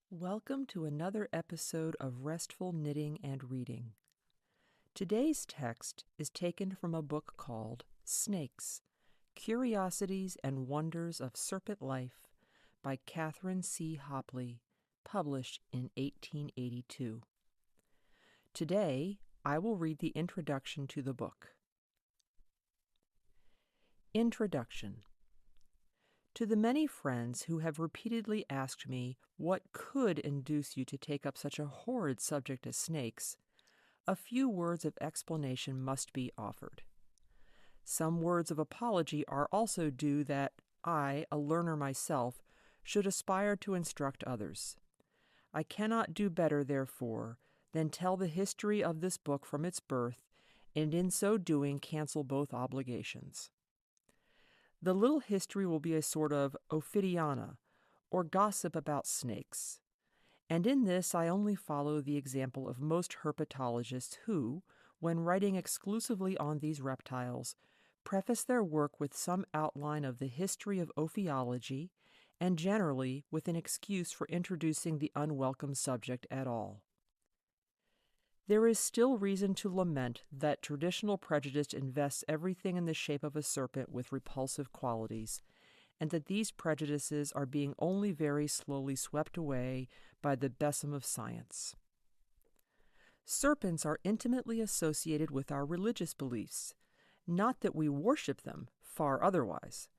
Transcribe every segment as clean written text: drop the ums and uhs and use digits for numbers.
Welcome to another episode of Restful Knitting and Reading. Today's text is taken from a book called Snakes, Curiosities and Wonders of Serpent Life by Catherine C. Hopley, published in 1882. Today, I will read the introduction to the book. Introduction. To the many friends who have repeatedly asked me what could induce you to take up such a horrid subject as snakes, a few words of explanation must be offered. Some words of apology are also due that I, a learner myself, should aspire to instruct others. I cannot do better, therefore, than tell the history of this book from its birth, and in so doing cancel both obligations. The little history will be a sort of Ophidiana, or gossip about snakes, and in this I only follow the example of most herpetologists who, when writing exclusively on these reptiles, preface their work with some outline of the history of ophiology, and generally with an excuse for introducing the unwelcome subject at all. There is still reason to lament that traditional prejudice invests everything in the shape of a serpent with repulsive qualities, and that these prejudices are being only very slowly swept away by the besom of science. Serpents are intimately associated with our religious beliefs, not that we worship them, far otherwise.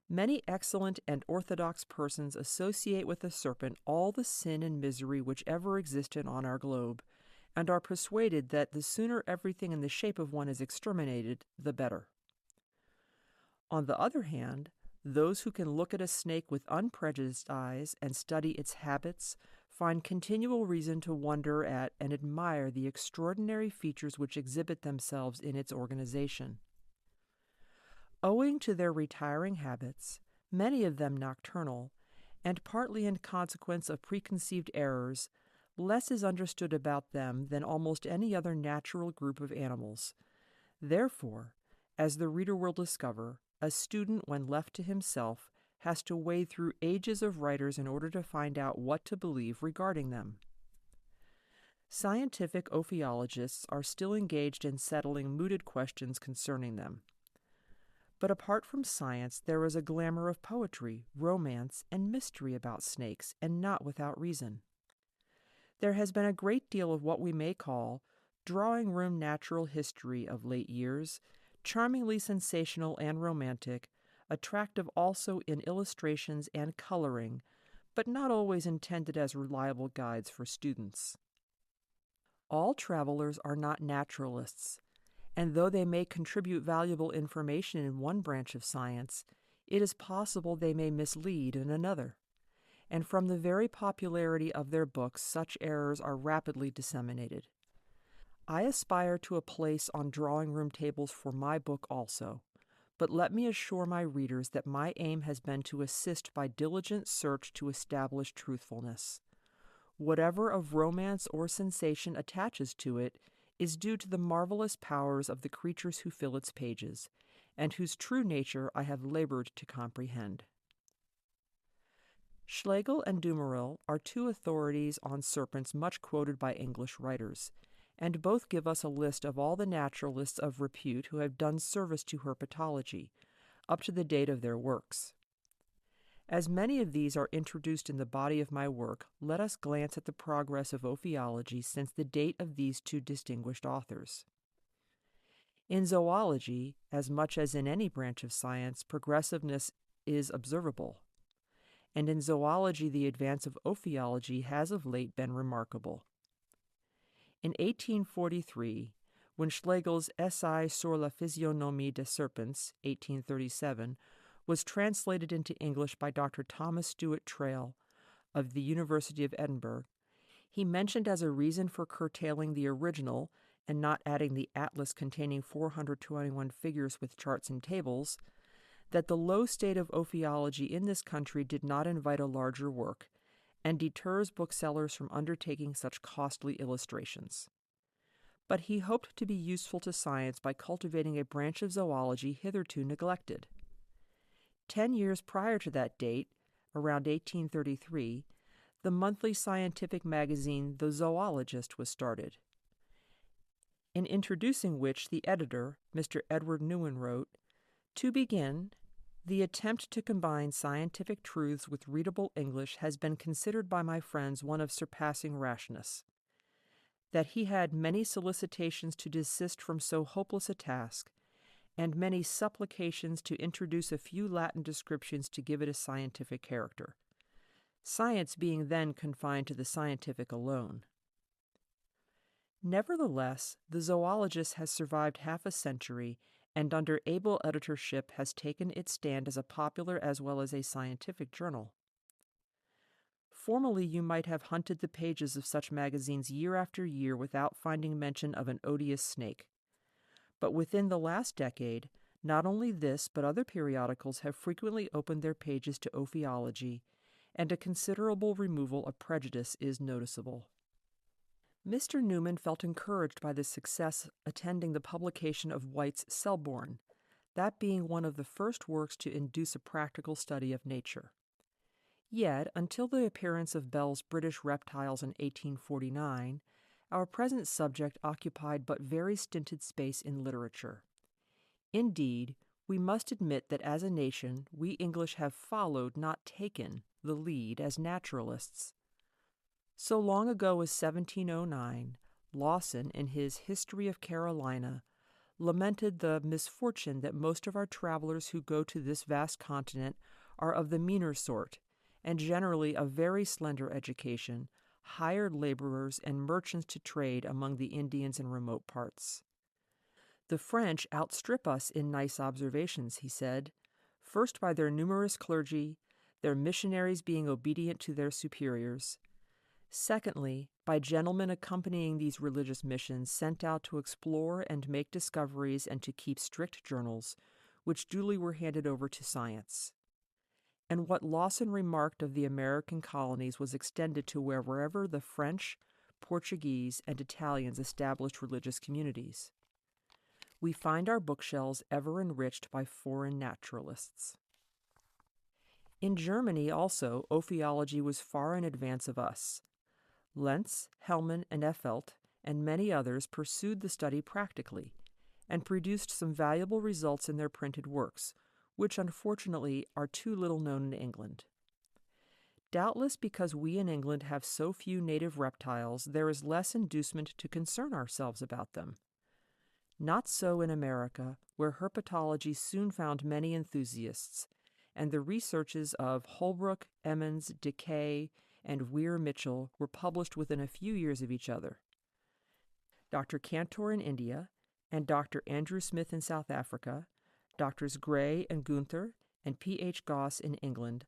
Many excellent and orthodox persons associate with the serpent all the sin and misery which ever existed on our globe, and are persuaded that the sooner everything in the shape of one is exterminated, the better. On the other hand, those who can look at a snake with unprejudiced eyes and study its habits find continual reason to wonder at and admire the extraordinary features which exhibit themselves in its organization. Owing to their retiring habits, many of them nocturnal, and partly in consequence of preconceived errors, less is understood about them than almost any other natural group of animals. Therefore, as the reader will discover, a student, when left to himself, has to wade through ages of writers in order to find out what to believe regarding them. Scientific ophiologists are still engaged in settling mooted questions concerning them. But apart from science, there is a glamour of poetry, romance, and mystery about snakes, and not without reason. There has been a great deal of what we may call drawing-room natural history of late years, charmingly sensational and romantic, attractive also in illustrations and coloring, but not always intended as reliable guides for students. All travelers are not naturalists, and though they may contribute valuable information in one branch of science, it is possible they may mislead in another. And from the very popularity of their books, such errors are rapidly disseminated. I aspire to a place on drawing-room tables for my book also, but let me assure my readers that my aim has been to assist by diligent search to establish truthfulness. Whatever of romance or sensation attaches to it is due to the marvelous powers of the creatures who fill its pages, and whose true nature I have labored to comprehend. Schlegel and Dumeril are two authorities on serpents much quoted by English writers, and both give us a list of all the naturalists of repute who have done service to herpetology, up to the date of their works. As many of these are introduced in the body of my work, let us glance at the progress of ophiology since the date of these two distinguished authors. In zoology, as much as in any branch of science, progressiveness is observable, and in zoology the advance of ophiology has of late been remarkable. In 1843, when Schlegel's Essai sur la physionomie des serpents, 1837, was translated into English by Dr. Thomas Stewart Trail of the University of Edinburgh, he mentioned as a reason for curtailing the original and not adding the atlas containing 421 figures with charts and tables, that the low state of ophiology in this country did not invite a larger work, and deters booksellers from undertaking such costly illustrations. But he hoped to be useful to science by cultivating a branch of zoology hitherto neglected. 10 years prior to that date, around 1833, the monthly scientific magazine The Zoologist was started, in introducing which the editor, Mr. Edward Newen, wrote, "To begin, the attempt to combine scientific truths with readable English has been considered by my friends one of surpassing rashness. That he had many solicitations to desist from so hopeless a task, and many supplications to introduce a few Latin descriptions to give it a scientific character, science being then confined to the scientific alone. Nevertheless, the Zoologist has survived half a century, and under able editorship has taken its stand as a popular as well as a scientific journal. Formerly you might have hunted the pages of such magazines year after year without finding mention of an odious snake. But within the last decade, not only this but other periodicals have frequently opened their pages to ophiology, and a considerable removal of prejudice is noticeable." Mr. Newman felt encouraged by the success attending the publication of White's Selborne, that being one of the first works to induce a practical study of nature. Yet, until the appearance of Bell's British Reptiles in 1849, our present subject occupied but very stinted space in literature. Indeed, we must admit that as a nation, we English have followed, not taken, the lead as naturalists. So long ago as 1709, Lawson, in his History of Carolina, lamented the misfortune that most of our travelers who go to this vast continent are of the meaner sort, and generally of very slender education, hired laborers and merchants to trade among the Indians in remote parts. "The French outstrip us in nice observations," he said, "first by their numerous clergy, their missionaries being obedient to their superiors. Secondly, by gentlemen accompanying these religious missions sent out to explore and make discoveries and to keep strict journals, which duly were handed over to science." And what Lawson remarked of the American colonies was extended to wherever the French, Portuguese, and Italians established religious communities. We find our bookshelves ever enriched by foreign naturalists. In Germany also, ophiology was far in advance of us. Lentz, Hellman, and Effelt, and many others pursued the study practically, and produced some valuable results in their printed works, which unfortunately are too little known in England. Doubtless because we in England have so few native reptiles, there is less inducement to concern ourselves about them. Not so in America, where herpetology soon found many enthusiasts, and the researches of Holbrook, Emmons, Decay, and Weir Mitchell were published within a few years of each other. Dr. Cantor in India, and Dr. Andrew Smith in South Africa, Drs. Gray and Gunther, and P.H. Goss in England,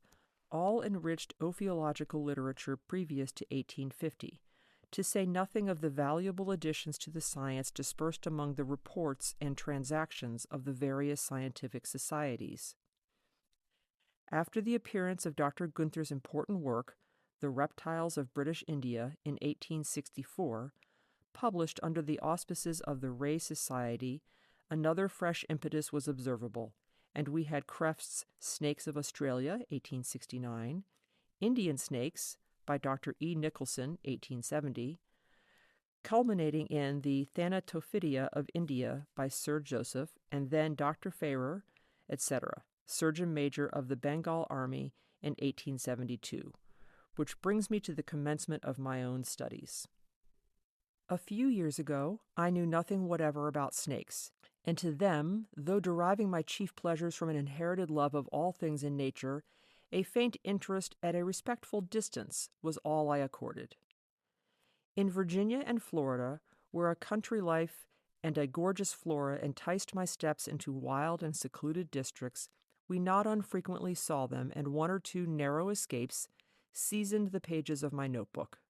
all enriched ophiological literature previous to 1850, to say nothing of the valuable additions to the science dispersed among the reports and transactions of the various scientific societies. After the appearance of Dr. Gunther's important work, The Reptiles of British India, in 1864, published under the auspices of the Ray Society, another fresh impetus was observable, and we had Kreft's Snakes of Australia, 1869, Indian Snakes, by Dr. E. Nicholson, 1870, culminating in the Thanatophytia of India by Sir Joseph, and then Dr. Farrer, etc., Surgeon Major of the Bengal Army, in 1872, which brings me to the commencement of my own studies. A few years ago, I knew nothing whatever about snakes, and to them, though deriving my chief pleasures from an inherited love of all things in nature, a faint interest at a respectful distance was all I accorded. In Virginia and Florida, where a country life and a gorgeous flora enticed my steps into wild and secluded districts, we not unfrequently saw them, and one or two narrow escapes seasoned the pages of my notebook.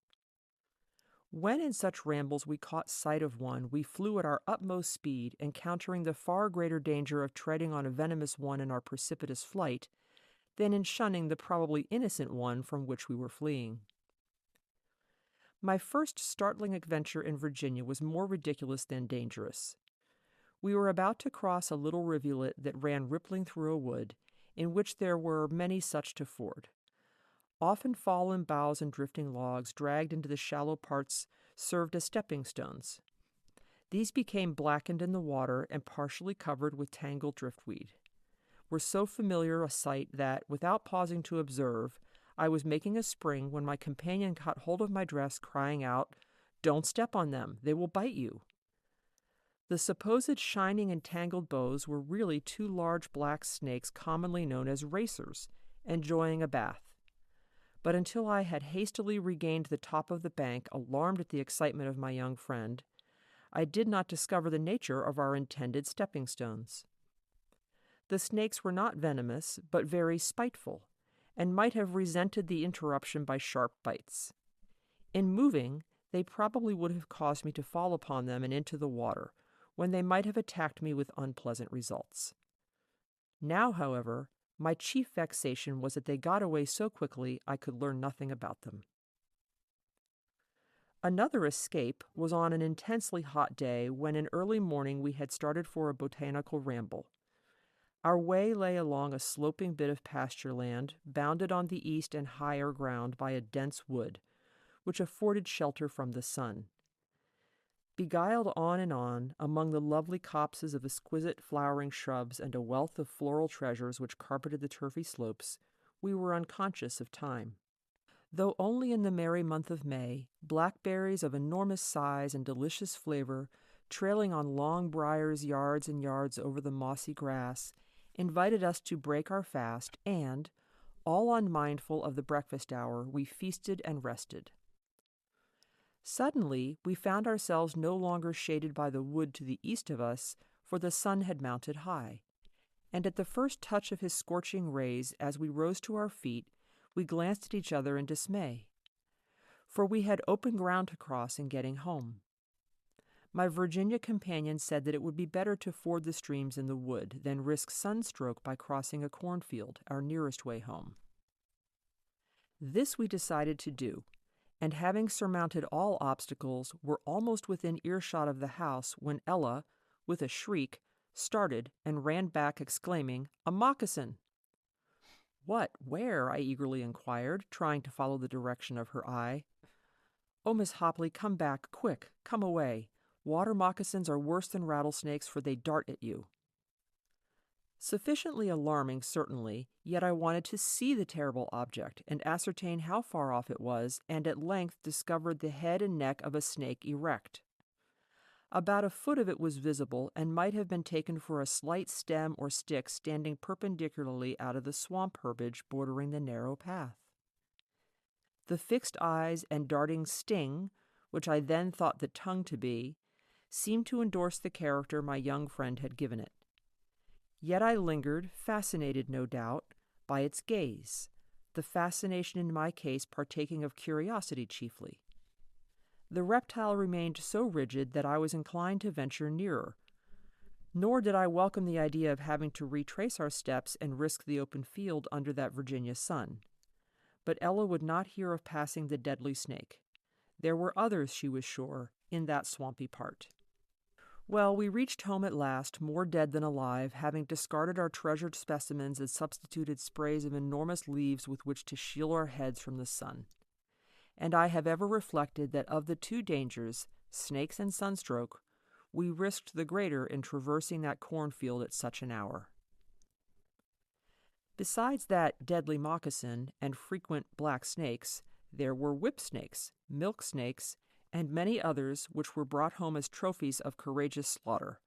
When in such rambles we caught sight of one, we flew at our utmost speed, encountering the far greater danger of treading on a venomous one in our precipitous flight than in shunning the probably innocent one from which we were fleeing. My first startling adventure in Virginia was more ridiculous than dangerous. We were about to cross a little rivulet that ran rippling through a wood, in which there were many such to ford. Often fallen boughs and drifting logs dragged into the shallow parts served as stepping stones. These became blackened in the water and partially covered with tangled driftweed. Were so familiar a sight that, without pausing to observe, I was making a spring when my companion caught hold of my dress, crying out, "Don't step on them, they will bite you." The supposed shining and tangled boughs were really two large black snakes commonly known as racers, enjoying a bath. But until I had hastily regained the top of the bank, alarmed at the excitement of my young friend, I did not discover the nature of our intended stepping stones. The snakes were not venomous, but very spiteful, and might have resented the interruption by sharp bites. In moving, they probably would have caused me to fall upon them and into the water, when they might have attacked me with unpleasant results. Now, however, my chief vexation was that they got away so quickly I could learn nothing about them. Another escape was on an intensely hot day when in early morning we had started for a botanical ramble. Our way lay along a sloping bit of pasture land, bounded on the east and higher ground by a dense wood, which afforded shelter from the sun. Beguiled on and on, among the lovely copses of exquisite flowering shrubs and a wealth of floral treasures which carpeted the turfy slopes, we were unconscious of time. Though only in the merry month of May, blackberries of enormous size and delicious flavor, trailing on long briars yards and yards over the mossy grass, invited us to break our fast, and, all unmindful of the breakfast hour, we feasted and rested. Suddenly, we found ourselves no longer shaded by the wood to the east of us, for the sun had mounted high, and at the first touch of his scorching rays, as we rose to our feet, we glanced at each other in dismay, for we had open ground to cross in getting home. My Virginia companion said that it would be better to ford the streams in the wood than risk sunstroke by crossing a cornfield, our nearest way home. This we decided to do, and having surmounted all obstacles, were almost within earshot of the house when Ella, with a shriek, started and ran back, exclaiming, "A moccasin!" "What? Where?" I eagerly inquired, trying to follow the direction of her eye. "Oh, Miss Hopley, come back, quick, come away. Water moccasins are worse than rattlesnakes, for they dart at you." Sufficiently alarming, certainly, yet I wanted to see the terrible object and ascertain how far off it was, and at length discovered the head and neck of a snake erect. About a foot of it was visible, and might have been taken for a slight stem or stick standing perpendicularly out of the swamp herbage bordering the narrow path. The fixed eyes and darting sting, which I then thought the tongue to be, seemed to endorse the character my young friend had given it. Yet I lingered, fascinated, no doubt, by its gaze, the fascination in my case partaking of curiosity chiefly. The reptile remained so rigid that I was inclined to venture nearer, nor did I welcome the idea of having to retrace our steps and risk the open field under that Virginia sun. But Ella would not hear of passing the deadly snake. There were others, she was sure, in that swampy part. Well, we reached home at last, more dead than alive, having discarded our treasured specimens and substituted sprays of enormous leaves with which to shield our heads from the sun. And I have ever reflected that of the two dangers, snakes and sunstroke, we risked the greater in traversing that cornfield at such an hour. Besides that deadly moccasin and frequent black snakes, there were whip snakes, milk snakes, and many others which were brought home as trophies of courageous slaughter.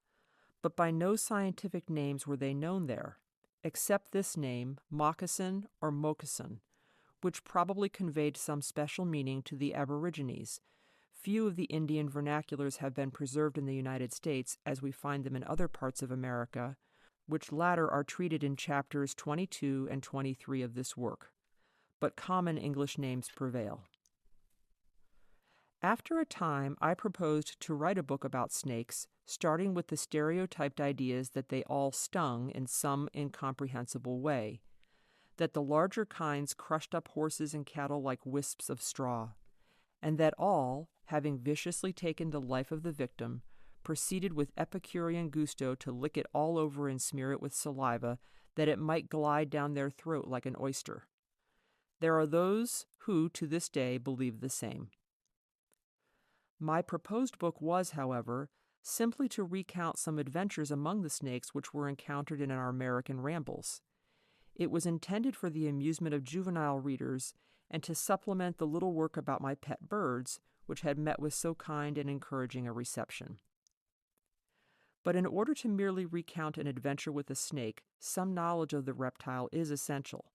But by no scientific names were they known there, except this name, moccasin or moccasin, which probably conveyed some special meaning to the aborigines. Few of the Indian vernaculars have been preserved in the United States as we find them in other parts of America, which latter are treated in chapters 22 and 23 of this work, but common English names prevail. After a time, I proposed to write a book about snakes, starting with the stereotyped ideas that they all stung in some incomprehensible way, that the larger kinds crushed up horses and cattle like wisps of straw, and that all, having viciously taken the life of the victim, proceeded with Epicurean gusto to lick it all over and smear it with saliva, that it might glide down their throat like an oyster. there are those who, to this day, believe the same. My proposed book was, however, simply to recount some adventures among the snakes which were encountered in our American rambles. It was intended for the amusement of juvenile readers and to supplement the little work about my pet birds, which had met with so kind and encouraging a reception. But in order to merely recount an adventure with a snake, some knowledge of the reptile is essential.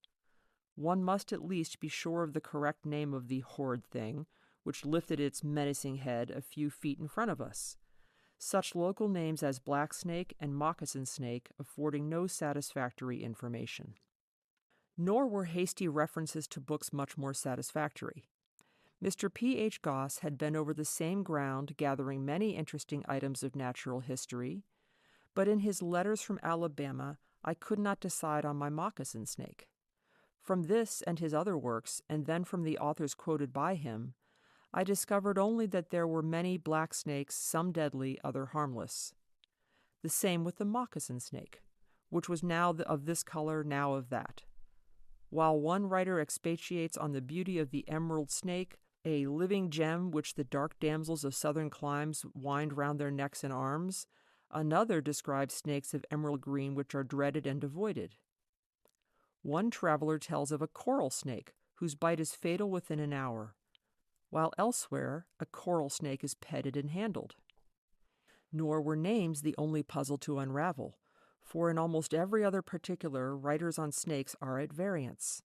One must at least be sure of the correct name of the horrid thing, which lifted its menacing head a few feet in front of us, such local names as black snake and moccasin snake affording no satisfactory information. Nor were hasty references to books much more satisfactory. Mr. P. H. Goss had been over the same ground gathering many interesting items of natural history, but in his letters from Alabama I could not decide on my moccasin snake. From this and his other works, and then from the authors quoted by him, I discovered only that there were many black snakes, some deadly, other harmless. The same with the moccasin snake, which was now of this color, now of that. While one writer expatiates on the beauty of the emerald snake, a living gem which the dark damsels of southern climes wind round their necks and arms, another describes snakes of emerald green which are dreaded and avoided. One traveler tells of a coral snake whose bite is fatal within an hour, while elsewhere a coral snake is petted and handled. Nor were names the only puzzle to unravel, for in almost every other particular writers on snakes are at variance.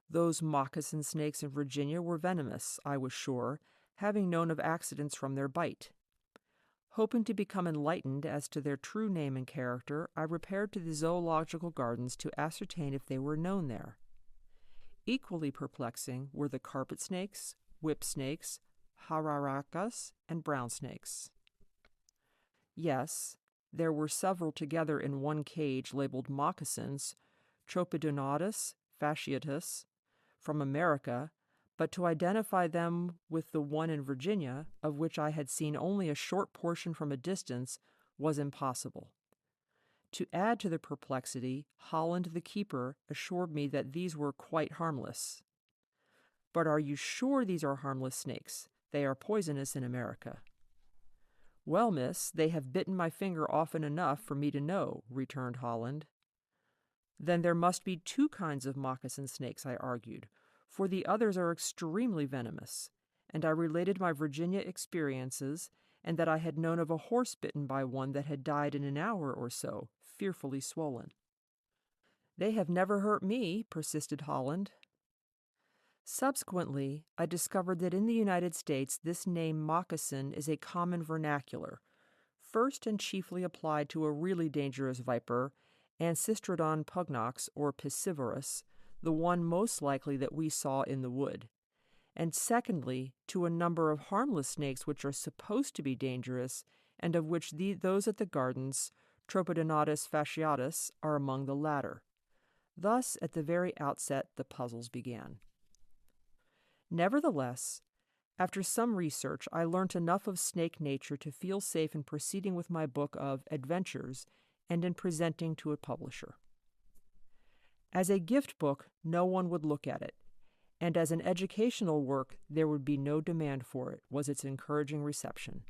Those moccasin snakes in Virginia were venomous, I was sure, having known of accidents from their bite. Hoping to become enlightened as to their true name and character, I repaired to the zoological gardens to ascertain if they were known there. Equally perplexing were the carpet snakes, whip snakes, jararacas, and brown snakes. Yes, there were several together in one cage labeled moccasins, Tropidognathus fasciatus, from America, but to identify them with the one in Virginia, of which I had seen only a short portion from a distance, was impossible. To add to the perplexity, Holland the keeper assured me that these were quite harmless. "But are you sure these are harmless snakes? They are poisonous in America." "Well, miss, they have bitten my finger often enough for me to know," returned Holland. "Then there must be two kinds of moccasin snakes," I argued, "for the others are extremely venomous," and I related my Virginia experiences, and that I had known of a horse bitten by one that had died in an hour or so, fearfully swollen. "They have never hurt me," persisted Holland. Subsequently, I discovered that in the United States this name moccasin is a common vernacular, first and chiefly applied to a really dangerous viper, Ancistrodon pugnox or piscivorus, the one most likely that we saw in the wood, and secondly to a number of harmless snakes which are supposed to be dangerous, and of which those at the gardens, Tropidognathus fasciatus, are among the latter. Thus, at the very outset, the puzzles began. Nevertheless, after some research, I learnt enough of snake nature to feel safe in proceeding with my book of adventures and in presenting to a publisher. As a gift book, no one would look at it, and as an educational work, there would be no demand for it, was its encouraging reception.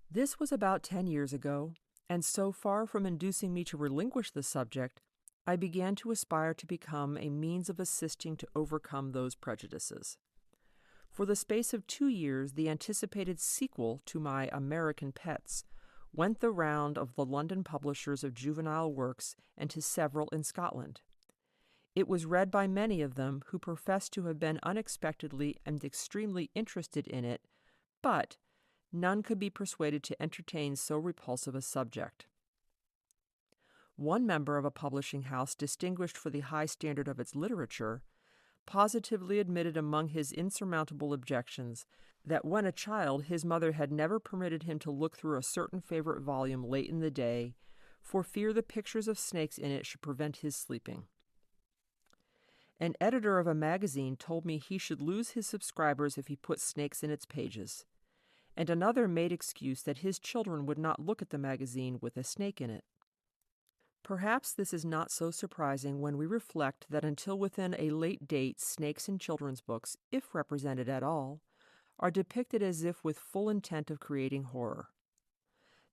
This was about 10 years ago, and so far from inducing me to relinquish the subject, I began to aspire to become a means of assisting to overcome those prejudices. For the space of 2 years, the anticipated sequel to my American Pets went the round of the London publishers of juvenile works and to several in Scotland. It was read by many of them who professed to have been unexpectedly and extremely interested in it, but none could be persuaded to entertain so repulsive a subject. One member of a publishing house distinguished for the high standard of its literature positively admitted among his insurmountable objections that when a child his mother had never permitted him to look through a certain favorite volume late in the day, for fear the pictures of snakes in it should prevent his sleeping. An editor of a magazine told me he should lose his subscribers if he put snakes in its pages, and another made excuse that his children would not look at the magazine with a snake in it. Perhaps this is not so surprising when we reflect that until within a late date, snakes in children's books, if represented at all, are depicted as if with full intent of creating horror.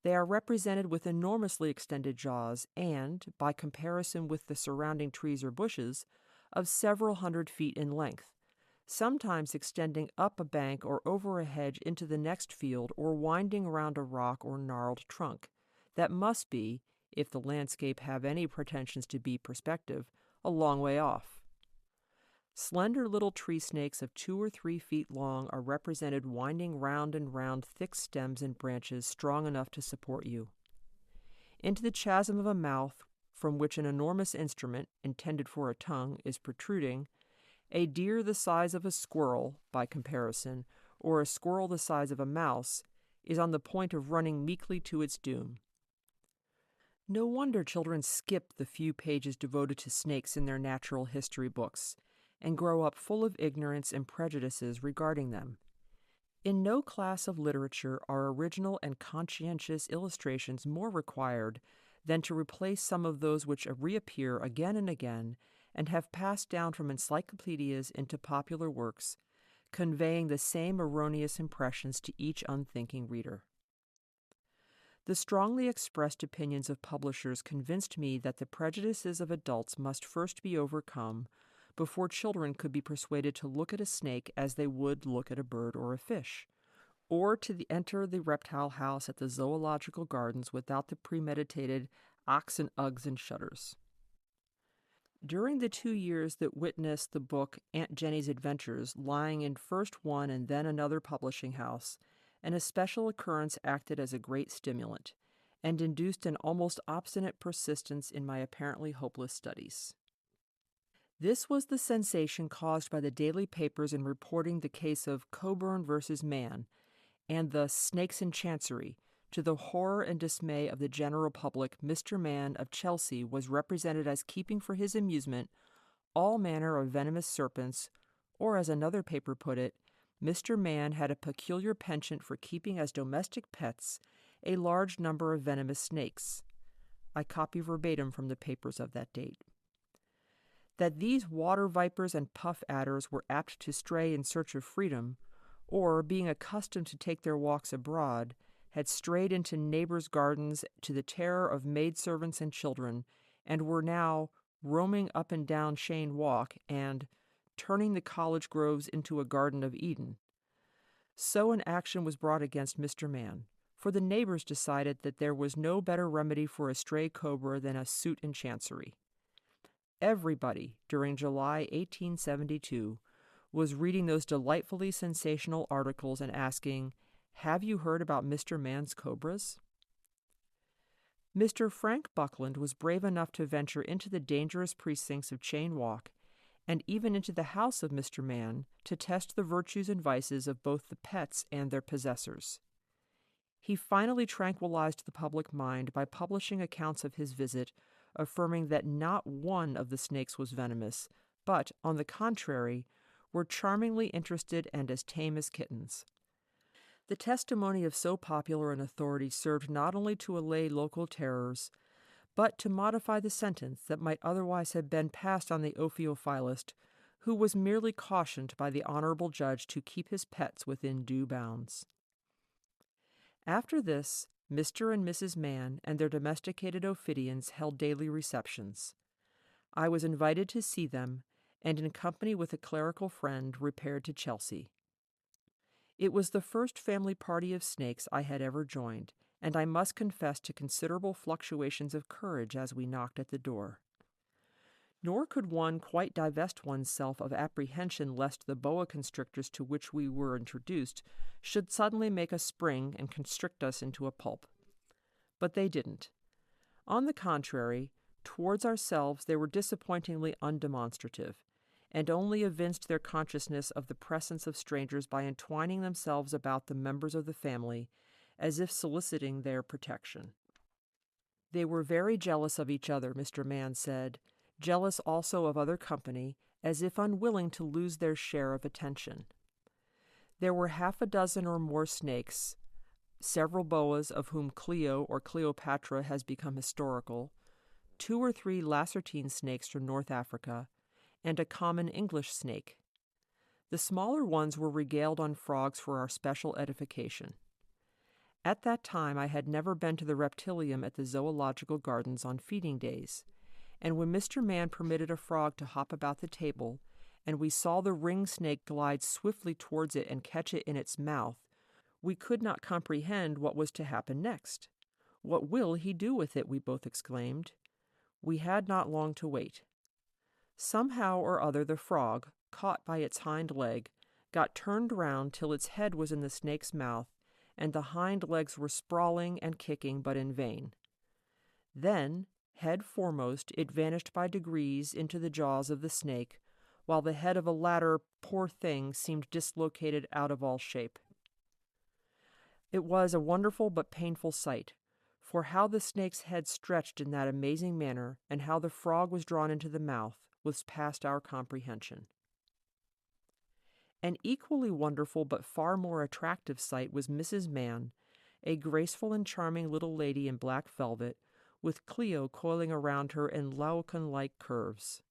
They are represented with enormously extended jaws and, by comparison with the surrounding trees or bushes, of several 100 feet in length, sometimes extending up a bank or over a hedge into the next field or winding around a rock or gnarled trunk that must be, if the landscape have any pretensions to be perspective, a long way off. Slender little tree snakes of 2 or 3 feet long are represented winding round and round thick stems and branches strong enough to support you. Into the chasm of a mouth, from which an enormous instrument, intended for a tongue, is protruding, a deer the size of a squirrel, by comparison, or a squirrel the size of a mouse, is on the point of running meekly to its doom. No wonder children skip the few pages devoted to snakes in their natural history books, and grow up full of ignorance and prejudices regarding them. In no class of literature are original and conscientious illustrations more required than to replace some of those which reappear again and again and have passed down from encyclopedias into popular works, conveying the same erroneous impressions to each unthinking reader. The strongly expressed opinions of publishers convinced me that the prejudices of adults must first be overcome before children could be persuaded to look at a snake as they would look at a bird or a fish, or to enter the reptile house at the zoological gardens without the premeditated ochs and ugs and shudders. During the 2 years that witnessed the book Aunt Jenny's Adventures lying in first one and then another publishing house, an especial occurrence acted as a great stimulant, and induced an almost obstinate persistence in my apparently hopeless studies. This was the sensation caused by the daily papers in reporting the case of Coburn versus Mann and the Snakes in Chancery. To the horror and dismay of the general public, Mr. Mann of Chelsea was represented as keeping for his amusement all manner of venomous serpents, or as another paper put it, Mr. Mann had a peculiar penchant for keeping as domestic pets a large number of venomous snakes. I copy verbatim from the papers of that date. That these water vipers and puff adders were apt to stray in search of freedom, or, being accustomed to take their walks abroad, had strayed into neighbors' gardens to the terror of maidservants and children, and were now roaming up and down Cheyne Walk and turning the college groves into a Garden of Eden. So an action was brought against Mr. Mann, for the neighbors decided that there was no better remedy for a stray cobra than a suit in chancery. Everybody, during July 1872, was reading those delightfully sensational articles and asking, "Have you heard about Mr. Mann's cobras?" Mr. Frank Buckland was brave enough to venture into the dangerous precincts of Cheyne Walk, and even into the house of Mr. Mann, to test the virtues and vices of both the pets and their possessors. He finally tranquilized the public mind by publishing accounts of his visit, affirming that not one of the snakes was venomous, but, on the contrary, were charmingly interested and as tame as kittens. The testimony of so popular an authority served not only to allay local terrors, but to modify the sentence that might otherwise have been passed on the Ophiophilist, who was merely cautioned by the honorable judge to keep his pets within due bounds. After this, Mr. and Mrs. Mann and their domesticated ophidians held daily receptions. I was invited to see them, and in company with a clerical friend repaired to Chelsea. It was the first family party of snakes I had ever joined, and I must confess to considerable fluctuations of courage as we knocked at the door. Nor could one quite divest oneself of apprehension lest the boa constrictors to which we were introduced should suddenly make a spring and constrict us into a pulp. But they didn't. On the contrary, towards ourselves they were disappointingly undemonstrative, and only evinced their consciousness of the presence of strangers by entwining themselves about the members of the family, as if soliciting their protection. They were very jealous of each other, Mr. Mann said, jealous also of other company, as if unwilling to lose their share of attention. There were 6 or more snakes, several boas, of whom Cleo or Cleopatra has become historical, 2 or 3 lacertine snakes from North Africa, and a common English snake. The smaller ones were regaled on frogs for our special edification. At that time I had never been to the reptilium at the Zoological Gardens on feeding days, and when Mr. Man permitted a frog to hop about the table, and we saw the ring snake glide swiftly towards it and catch it in its mouth, we could not comprehend what was to happen next. "What will he do with it?" we both exclaimed. We had not long to wait. Somehow or other the frog, caught by its hind leg, got turned round till its head was in the snake's mouth, and the hind legs were sprawling and kicking, but in vain. Then, head foremost, it vanished by degrees into the jaws of the snake, while the head of a latter, poor thing, seemed dislocated out of all shape. It was a wonderful but painful sight, for how the snake's head stretched in that amazing manner, and how the frog was drawn into the mouth, was past our comprehension. An equally wonderful but far more attractive sight was Mrs. Man, a graceful and charming little lady in black velvet, with Clio coiling around her in Laocoon-like curves.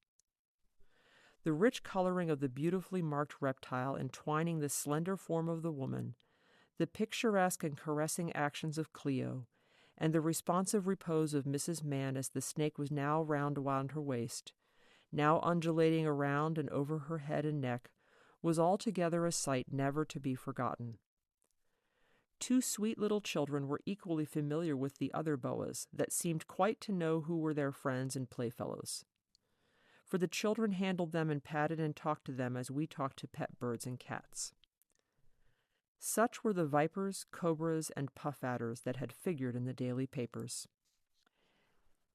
The rich coloring of the beautifully marked reptile entwining the slender form of the woman, the picturesque and caressing actions of Clio, and the responsive repose of Mrs. Man as the snake was now round her waist, now undulating around and over her head and neck, was altogether a sight never to be forgotten. 2 sweet little children were equally familiar with the other boas, that seemed quite to know who were their friends and playfellows. For the children handled them and patted and talked to them as we talked to pet birds and cats. Such were the vipers, cobras, and puff adders that had figured in the daily papers.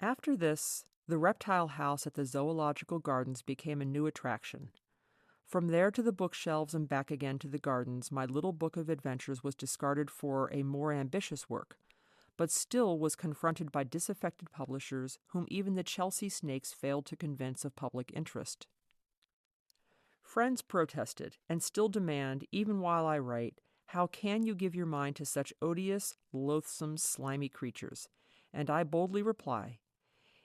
After this, the reptile house at the Zoological Gardens became a new attraction. From there to the bookshelves and back again to the gardens, my little book of adventures was discarded for a more ambitious work, but still was confronted by disaffected publishers whom even the Chelsea snakes failed to convince of public interest. Friends protested, and still demand, even while I write, how can you give your mind to such odious, loathsome, slimy creatures? And I boldly reply,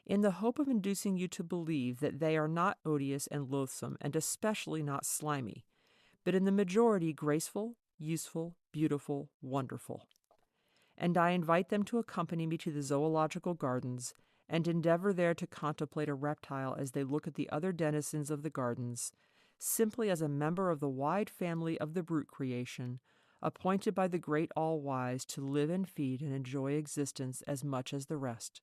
in the hope of inducing you to believe that they are not odious and loathsome, and especially not slimy, but in the majority graceful, useful, beautiful, wonderful. And I invite them to accompany me to the Zoological Gardens, and endeavor there to contemplate a reptile as they look at the other denizens of the gardens, simply as a member of the wide family of the brute creation, appointed by the great all-wise to live and feed and enjoy existence as much as the rest,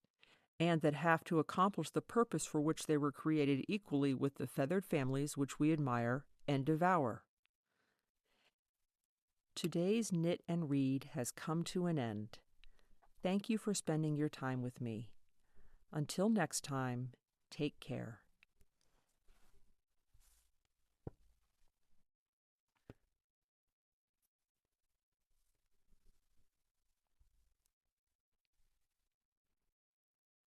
and that have to accomplish the purpose for which they were created equally with the feathered families which we admire and devour. Today's Knit and Read has come to an end. Thank you for spending your time with me. Until next time, take care.